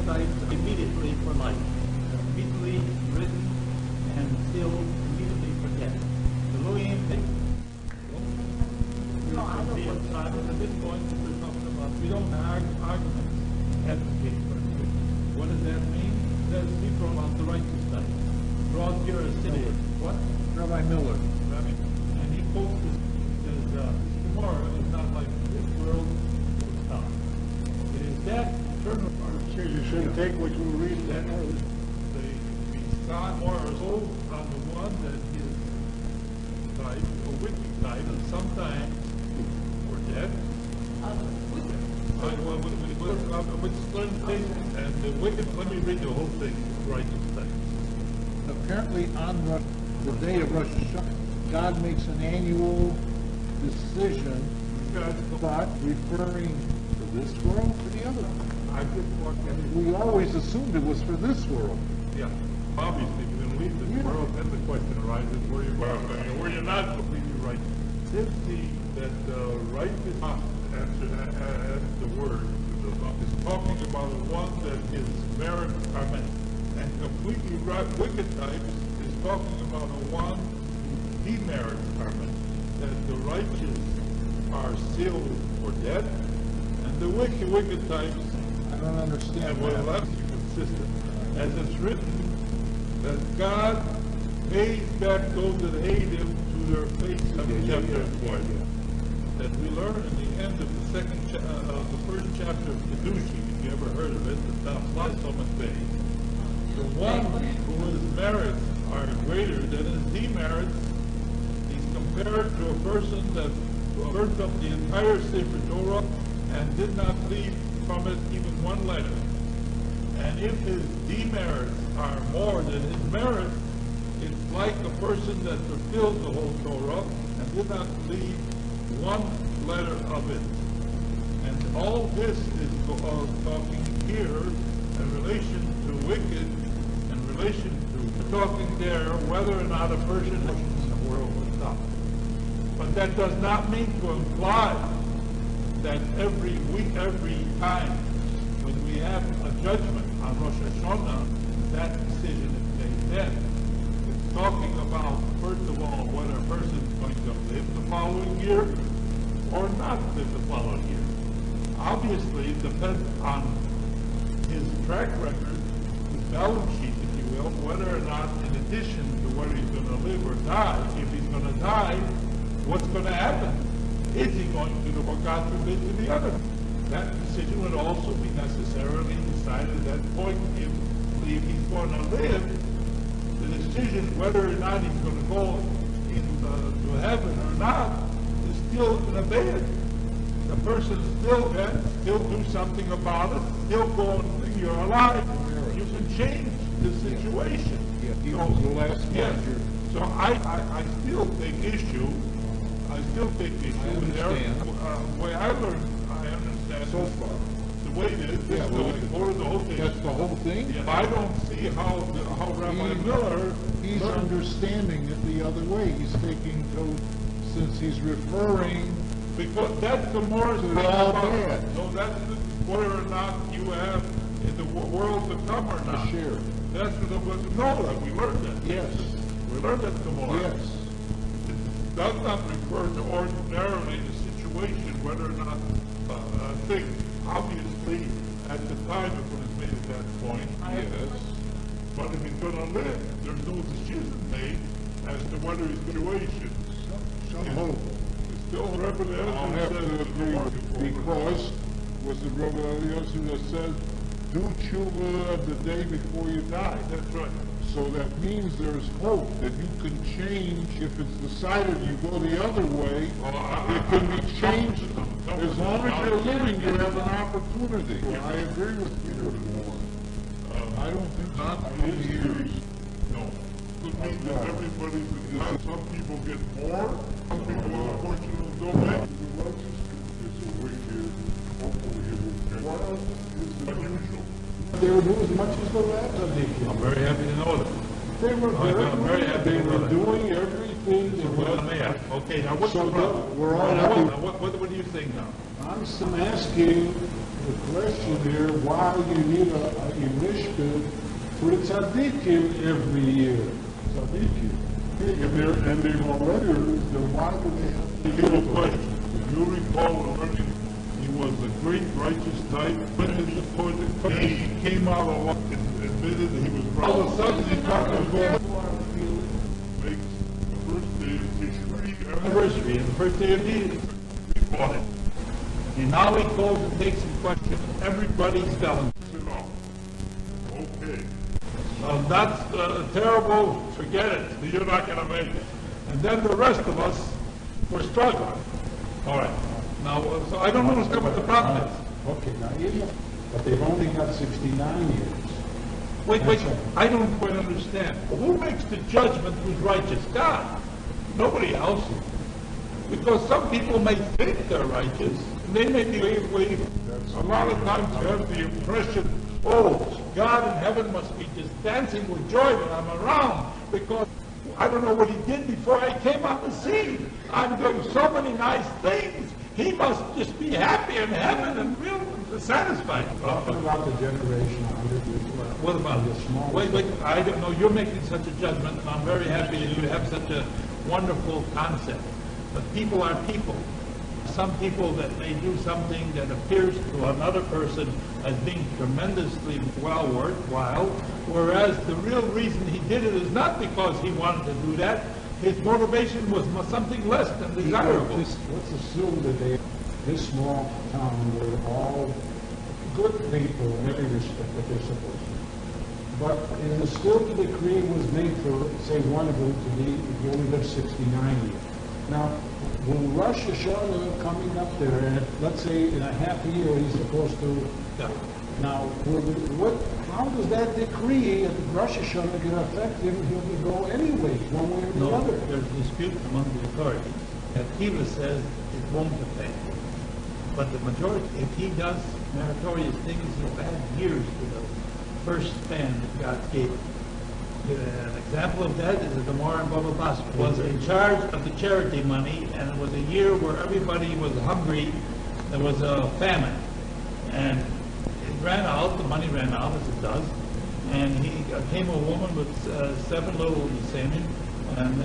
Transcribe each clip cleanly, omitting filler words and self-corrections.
types immediately for life. Immediately written and sealed immediately for death. The Louis at this point, we're talking about, we don't have arguments advocate for it. What does that mean? That we talk about the righteous type. Draws here a city. What? Rabbi Miller. Rabbi. And he quotes this, says, tomorrow is not like this world will come. It is that eternal part. You shouldn't take what you read that early. The God more so on the one that is type, a wicked type, and sometimes we're dead. And the wicked, let me read the whole thing, righteous type. Apparently on the day of Rosh Hashanah, God makes an annual decision, but referring to this world or the other one. We always assumed it was for this world. Yeah, obviously, if you leave this world, then the question arises where you're not completely right. Since that righteous as the word is talking about the one that is merit amen, and completely wicked types is talking about the one who demerits amen, that the righteous are sealed for death, and the wicked types. I don't understand. Well, that's consistent. As it's written, that God pays back those that hate Him to their face. Chapter 1. That we learn in the end of the first chapter of Kiddushin, if you ever heard of it, the top so much faith. The one whose merits are greater than his demerits, he's compared to a person that burnt up the entire Sefer Torah and did not leave from it even one letter. And if his demerits are more than his merits, it's like a person that fulfilled the whole Torah and did not leave one letter of it. And all this is talking here in relation to wicked, in relation to talking there whether or not a person in the world will stop. But that does not mean to imply that every week, every time when we have a judgment on Rosh Hashanah, that decision is made then. It's talking about, first of all, whether a person is going to live the following year or not live the following year. Obviously, it depends on his track record, his balance sheet, if you will, whether or not, in addition to whether he's going to live or die, if he's going to die, what's going to happen? Is he going to do what God forbid to the other? That decision would also be necessarily decided at that point. If he's going to live, the decision whether or not he's going to go to heaven or not is still in abeyance. The person still can do something about it, still go and think you're alive. You can change the situation. Yeah, he was the last one. So I still take issue. The way I learned, I understand so far. The way it is, this is the whole thing. That's the whole thing? Yeah, I don't see how Rabbi Miller... He's understanding it the other way. He's taking since he's referring... Because that's the more... So bad. So that's whether or not you have in the world to come or not. Sure. That's what we learned that. Yes. We learned that tomorrow. Yes. It does not refer to ordinarily the situation, whether or not thing. Obviously, at the time it was made at that point. Yes. But if he's going to live, there's no decision made as to whether his situation. Some hope. It's still Rabbi I'll have to agree because was it Rabbi Eliezer that said, do tshuva the day before you die. That's right. So that means there's hope that you can change. If it's decided you go the other way, it can be changed. As long as you're living, you have an opportunity. I agree with you. I don't think not 20 years. No. It means that everybody's some people get more, some people unfortunately don't make it. The righteous is a wicked, hopefully he will get what else is unusual. They would do as much as the rabbis. I'm very happy to know that. They were very happy. They were doing everything. Okay, now what's so the problem? We're all happy. What do you think now? I'm asking the question here, why you need a mishkan for tzaddikim every year. Tzaddikim. And they've already, then why do they have to Here's a question. If you recall already, he was a great righteous type, went into court, he came out alive and admitted that he was right. All of a sudden, he's not going to go makes the first day of Tishri anniversary, and the first day of Eid, we bought it. And now he goes and takes in question everybody's felon. Okay. That's terrible, forget it, you're not going to make it. And then the rest of us were struggling. All right. Now, so I don't understand what the problem is. Okay, now, but they've only got 69 years. Wait, I don't quite understand. Who makes the judgment who's righteous? God. Nobody else. Because some people may think they're righteous, and they may be way. A lot of times you have the impression, oh, God in heaven must be just dancing with joy when I'm around, because I don't know what he did before I came on the scene. I'm doing so many nice things. He must just be happy in heaven and real satisfied. Talking about the generation 100 years ago. What about this? Wait, I don't know. You're making such a judgment, and I'm very happy that you have such a wonderful concept. But people are people. Some people that may do something that appears to another person as being tremendously well worthwhile, whereas the real reason he did it is not because he wanted to do that. His motivation was something less than desirable. Let's assume that this small town were all good people in every respect that they're supposed to. But in the still the decree was made for, say, one of them to be, if you only live 69 years. Now, when Rosh Hashanah coming up there, and let's say in a half a year he's supposed to. Yeah. Now, how does that decree at Rosh Hashanah going to affect him? He'll go anyway, one way or the other. There's a dispute among the authorities. And Kiva says it won't affect him. But the majority, if he does meritorious things, he'll add years to the first span that God gave him. An example of that is the Gemara in Baba Basra was in charge of the charity money, and it was a year where everybody was hungry. There was a famine, and it ran out. The money ran out, as it does. And he came a woman with 7 little Yisemim, and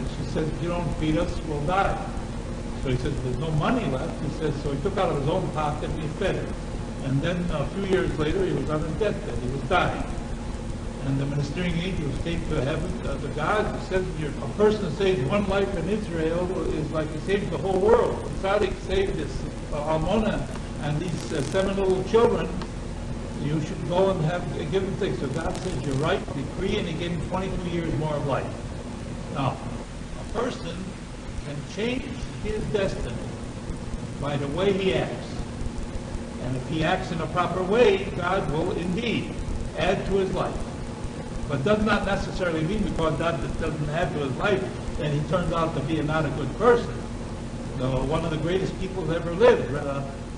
she said, "If you don't feed us, we'll die." So he says, "There's no money left." He says, so he took out of his own pocket and he fed her. And then a few years later, he was on his deathbed. He was dying. And the ministering angels came to heaven. The God said, a person who saves one life in Israel is like he saves the whole world. The tzaddik saved this Almona and these 7 little children. You should go and give them things. So God says, you're right, decree, and he gave him 22 years more of life. Now, a person can change his destiny by the way he acts. And if he acts in a proper way, God will indeed add to his life. But does not necessarily mean because God doesn't add to his life that he turns out to be not a good person. Though one of the greatest people who ever lived,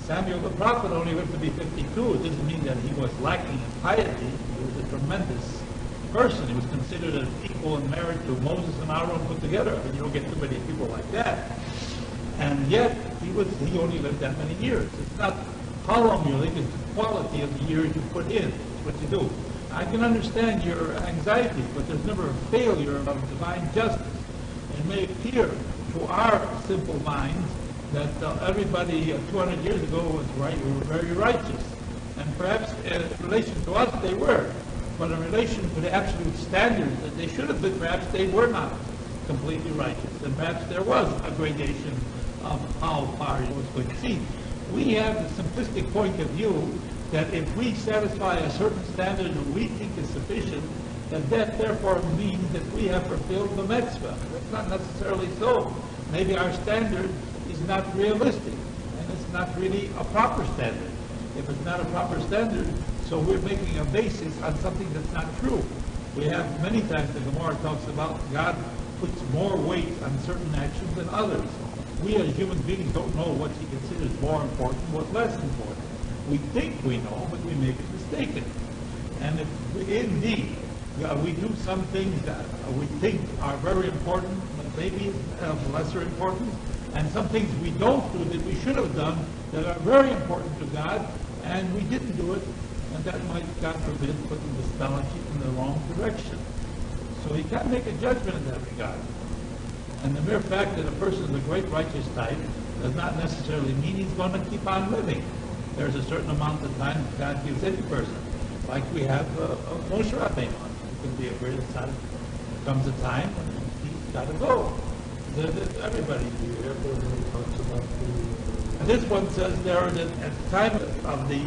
Samuel the prophet, only lived to be 52. It doesn't mean that he was lacking in piety. He was a tremendous person. He was considered an equal in merit to Moses and Aaron put together. I mean, you don't get too many people like that. And yet, he only lived that many years. It's not how long you live, it's the quality of the years you put in. It's what you do. I can understand your anxiety, but there's never a failure of divine justice. It may appear to our simple minds that everybody 200 years ago was right, were very righteous. And perhaps in relation to us, they were. But in relation to the absolute standards that they should have been, perhaps they were not completely righteous. And perhaps there was a gradation of how far it was going to see. We have the simplistic point of view that if we satisfy a certain standard that we think is sufficient, that therefore means that we have fulfilled the mitzvah. That's not necessarily so. Maybe our standard is not realistic, and it's not really a proper standard. If it's not a proper standard, so we're making a basis on something that's not true. We have many times the Gemara talks about God puts more weight on certain actions than others. We as human beings don't know what he considers more important, what less important. We think we know, but we may be mistaken. And if indeed we do some things that we think are very important, but maybe of lesser importance, and some things we don't do that we should have done that are very important to God, and we didn't do it, and that might, God forbid, put the balance sheet in the wrong direction. So he can't make a judgment in that regard. And the mere fact that a person is a great righteous type does not necessarily mean he's going to keep on living. There's a certain amount of time God gives any person. Like we have Moshe Rabbeinu. He can be a great type. There comes a time when he's got to go. Everybody talks about and this one says there that at the time of the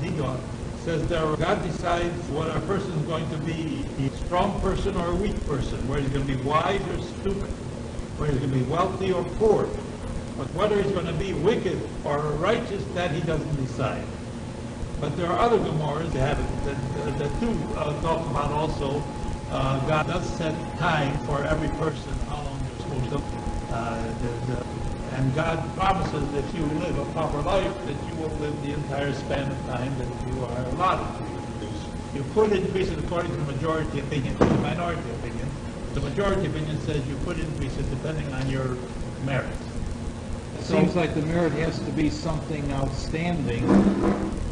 Nidor, says there God decides what a person is going to be, a strong person or a weak person, whether he's going to be wise or stupid, whether he's going to be wealthy or poor. But whether he's going to be wicked or righteous, that he doesn't decide. But there are other Gemaras that do talk about also, God does set time for every person, how long they're supposed to. And God promises that if you live a proper life, that you will live the entire span of time that you are allotted to. You could increase it according to the majority opinion, the minority opinion. The majority opinion says you could increase it depending on your merits. It seems like the merit has to be something outstanding,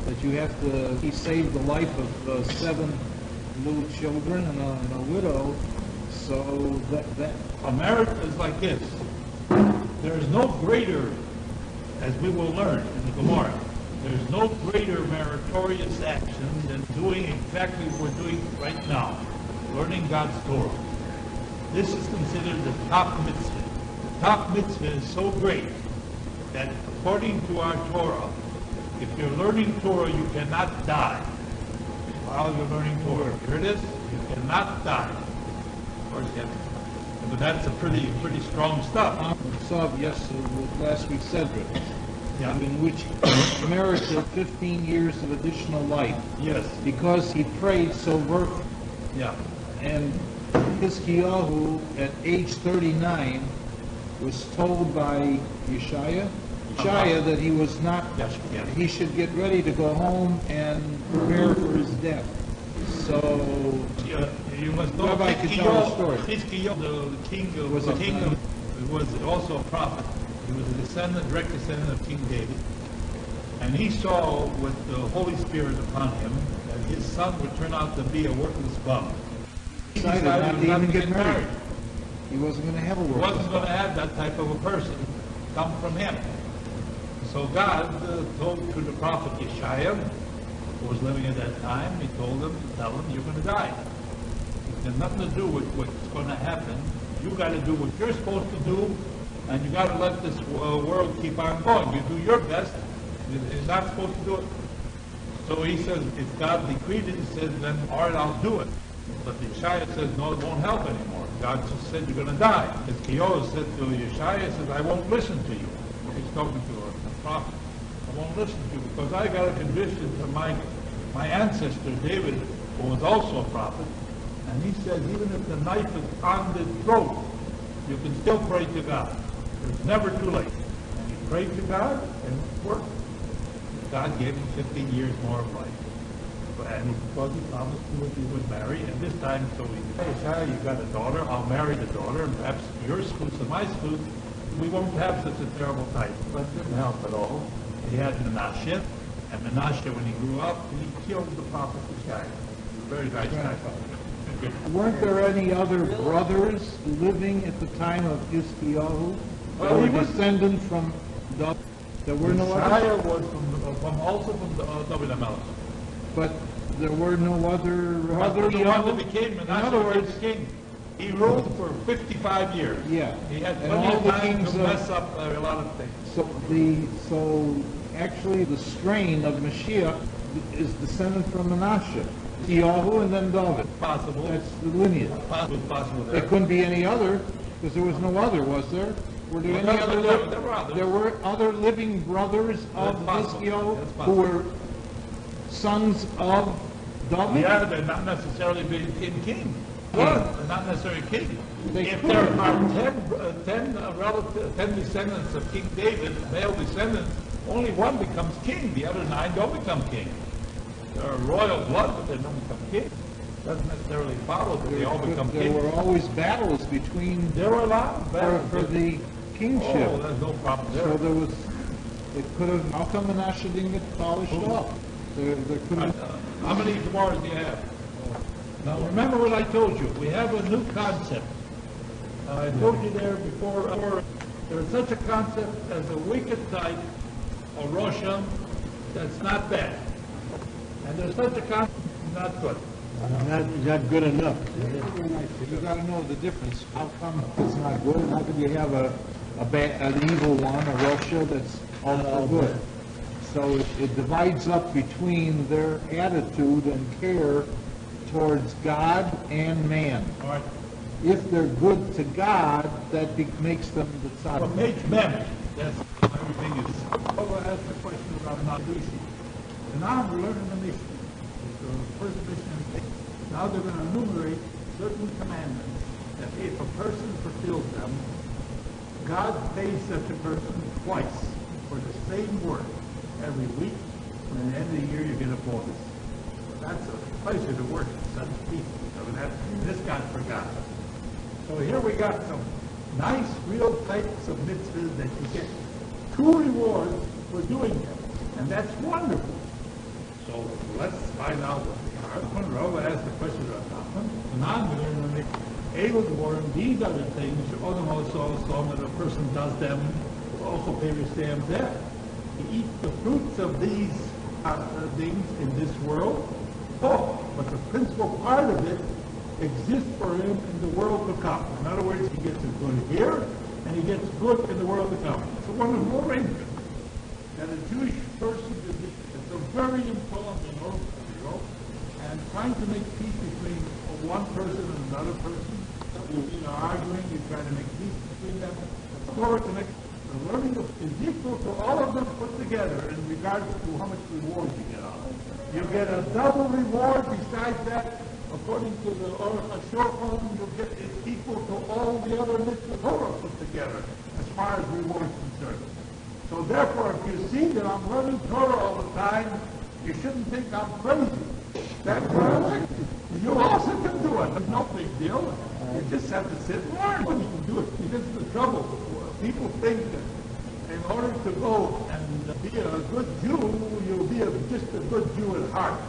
that you have to, he saved the life of 7 little children and a widow, so that... A merit is like this. There is no greater, as we will learn in the Gemara, there is no greater meritorious action than doing exactly what we're doing right now, learning God's Torah. This is considered the top mitzvah. The top mitzvah is so great that according to our Torah, if you're learning Torah, you cannot die while you're learning Torah. Here it is, you cannot die. Of course, you have to. But that's a pretty strong stuff. We saw last week's Sedra, Yeah. in which he merited 15 years of additional life. Yes. Because he prayed so fervently. Yeah. And Hiskiyahu, at age 39, was told by Yeshaya that he was not, Yes, yeah. he should get ready to go home and prepare for his death. So, You must know Rabbi could tell the story. Hiskiyahu, the king was also a prophet. He was a direct descendant of King David. And he saw with the Holy Spirit upon him that his son would turn out to be a worthless bum. He decided not to even get married. He wasn't going to have a He work. wasn't going to have that type of a person come from him. So God told to the prophet Yeshaya, who was living at that time, he told him to tell him, you're going to die. It has nothing to do with what's going to happen. You got to do what you're supposed to do, and you got to let this world keep on going. You do your best. You're not supposed to do it. So he says, if God decreed it, he says, then all right, I'll do it. But Yeshaya says, no, it won't help anymore. God just said you're going to die. As Kiyoah said to Yeshaya, says, I won't listen to you. He's talking to a prophet. I won't listen to you because I got a condition to my ancestor David, who was also a prophet. And he says, even if the knife is on the throat, you can still pray to God. It's never too late. And he prayed to God, and it worked. God gave him 15 years more of life. And because he promised he would marry, and this time, so he said, hey, you got a daughter, I'll marry the daughter, and perhaps your spouse and my spouse, we won't have such a terrible type. But it didn't help at all. He had Menashe, and Menashe, when he grew up, he killed the prophet Yeshaya. Very nice guy. Weren't there any other brothers living at the time of Hiskiyahu? Well, or he was descendant from David? There were no Yeshaya other. was also from David HaMelech. But there were no other. The one that became in other Menashe words, was the king. He ruled for 55 years. Yeah. He had And plenty all of the time kings to mess up a lot of things. So actually the strain of Mashiach is descended from Menashe, Hiskiyahu, and then David. Possible. That's the lineage. Possible There couldn't be any other, because there was no other, was there? Were there any other? There were others. There were other living brothers of That's possible. Hiskiyahu That's who possible. were sons of David? Yeah, they're not necessarily became king. Well, they're not necessarily king. They If could. there are 10 descendants of King David, male descendants, only one becomes king. The other 9 don't become king. They're royal blood, but they don't become king. Doesn't necessarily follow that they all become There king. were always battles between There were a lot of battles. for the kingship. Oh, there's no problem So there. there was It could have, how come Menashe didn't get polished off? There could have, How many Gemaras do you have? Now, remember what I told you. We have a new concept. I told you there before, there is such a concept as a wicked type, a Rosham, that's not bad. And there's such a concept, not good. Not good enough. you gotta know the difference. How come it's not good? How could you have an evil one, a Rosha, that's also good? So it divides up between their attitude and care towards God and man. All right. If they're good to God, that makes them the But tzaddik. Mage Mem, that's everything is. I'll ask the question about Nadushi. And now we're learning the mission. The first mission. Now they're going to enumerate certain commandments that if a person fulfills them, God pays such a person twice for the same work every week, and at the end of the year you get a bonus. So that's a pleasure to work with such people. I mean, this God for God. So here we got some nice, real types of mitzvahs that you get two rewards for doing them. And that's wonderful. So let's find out what they are. When Rabbi asked the question about Nachman, the non-learner, these are the things, Odom also, when a person does them, also perish there. He eats the fruits of these things in this world. Oh, but the principal part of it exists for him in the world to come. In other words, he gets it good here, and he gets good in the world to come. It's a wonderful arrangement. And a Jewish person is a very important in order to grow, and trying to make peace between one person and another person. You're arguing, you're trying to make peace between them. The learning is equal to all of them put together in regards to how much reward you get out of it. You get a double reward besides that. According to the Ashur, you get it equal to all the other mitzvah Torah put together as far as reward is concerned. So therefore, if you see that I'm learning Torah all the time, you shouldn't think I'm crazy. That's right. You also can do it. It's no big deal. You just have to sit and learn when you can do it. This is the trouble. People think that in order to go and be a good Jew, you'll be just a good Jew at heart.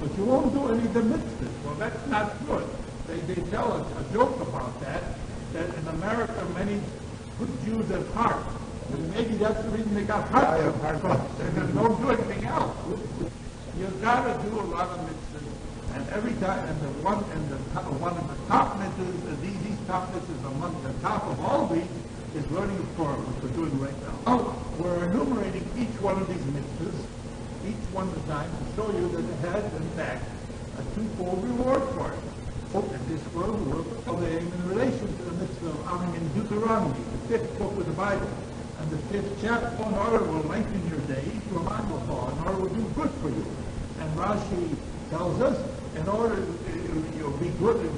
But you won't do any of the mitzvahs. Well, that's not good. They tell us a joke about that in America, many good Jews at heart. And maybe that's the reason they got heart and they don't do anything else. You've got to do a lot of mitzvahs. And every time, one of the top mitzvahs, these top mitzvahs among the top of all these, is learning of Torah, which we're doing right now. Oh, we're enumerating each one of these mitzvahs, each one at a time, to show you that it has, in fact, a twofold reward for it. In this world, they aim in relation to the mitzvah of honoring in Deuteronomy, the 5th book of the Bible, and the 5th chapter. In order will lengthen your days, your mind will fall, in order will do good for you. And Rashi tells us, in order you'll be good,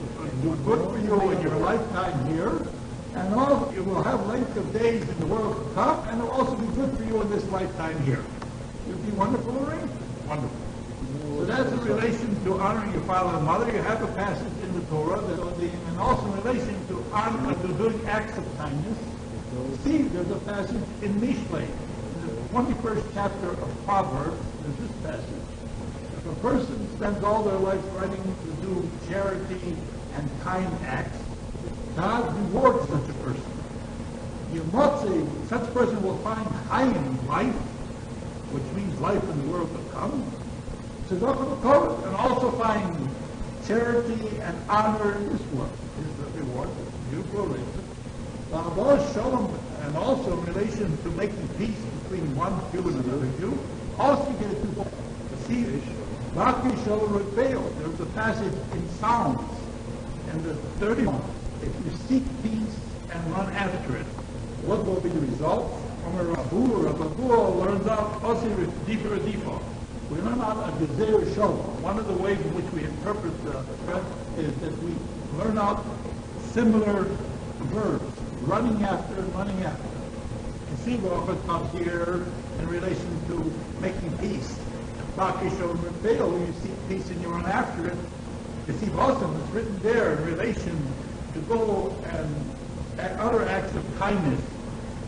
do good for you in your lifetime here, and also you will have length of days in the world to come, and it will also be good for you in this lifetime here. It will be wonderful arrangement. Wonderful. So that's in relation to honoring your father and mother. You have a passage in the Torah, and also in relation to honor, to doing acts of kindness. See, there's a passage in Mishlei, in the 21st chapter of Proverbs. There's this passage. If a person spends all their life trying to do charity and kind acts, God rewards such a person. You must say, such a person will find Chaim, life, which means life in the world to come, and also find charity and honor in this world. Is the reward. Beautiful reason. And also in relation to making peace between one Jew and another Jew, also get it to see there's a passage in Psalms in the 31. If you seek peace and run after it, what will be the result? Rabbi learns out deeper. We learn out a Gezer Shalom. One of the ways in which we interpret the is that we learn out similar verbs, running after and running after. You see what comes here in relation to making peace. You seek peace and you run after it. You see also it's written there in relation to go and other acts of kindness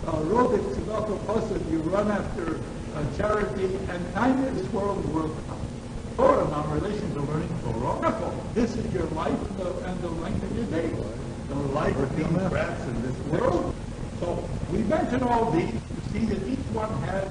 Rubik, Tzedakah, Chesed, you run after charity, and kindness world will come. Torah, now in relation to learning Torah, wonderful. This is your life and the length of your days. The life of these brats in this world. So we mention all these to see that each one has